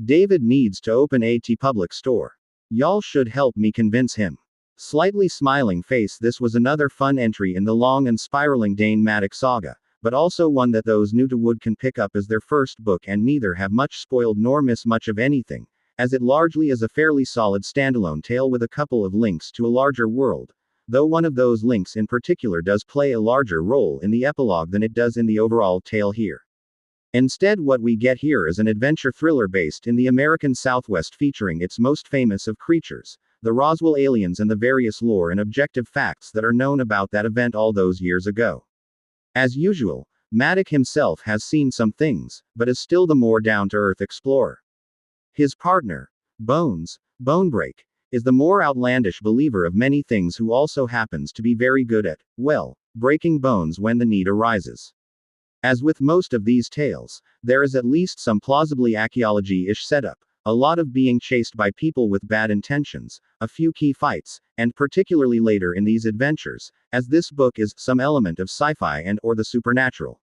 David needs to open a public store. Y'all should help me convince him. Slightly smiling face. This was another fun entry in the long and spiraling Dane Maddox saga, but also one that those new to Wood can pick up as their first book and neither have much spoiled nor miss much of anything, as it largely is a fairly solid standalone tale with a couple of links to a larger world, though one of those links in particular does play a larger role in the epilogue than it does in the overall tale here. Instead, what we get here is an adventure thriller based in the American Southwest featuring its most famous of creatures, the Roswell aliens, and the various lore and objective facts that are known about that event all those years ago. As usual, Maddox himself has seen some things, but is still the more down-to-earth explorer. His partner, Bones, Bonebreak, is the more outlandish believer of many things who also happens to be very good at, well, breaking bones when the need arises. As with most of these tales, there is at least some plausibly archaeology-ish setup, a lot of being chased by people with bad intentions, a few key fights, and particularly later in these adventures, as this book is some element of sci-fi and or the supernatural.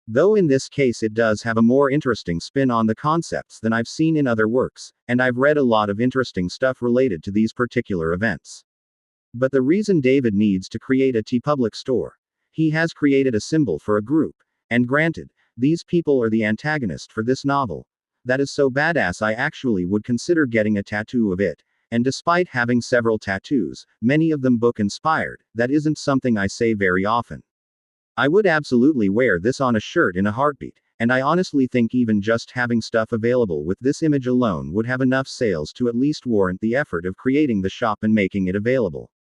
Though in this case it does have a more interesting spin on the concepts than I've seen in other works, and I've read a lot of interesting stuff related to these particular events. But the reason David needs to create a public store, he has created a symbol for a group, and granted, these people are the antagonist for this novel. That is so badass I actually would consider getting a tattoo of it, and despite having several tattoos, many of them book-inspired, that isn't something I say very often. I would absolutely wear this on a shirt in a heartbeat, and I honestly think even just having stuff available with this image alone would have enough sales to at least warrant the effort of creating the shop and making it available.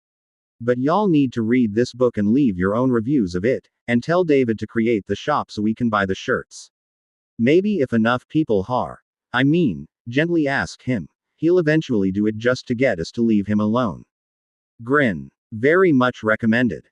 But y'all need to read this book and leave your own reviews of it, and tell David to create the shop so we can buy the shirts. Maybe if enough people gently ask him, he'll eventually do it just to get us to leave him alone. Grin. Very much recommended.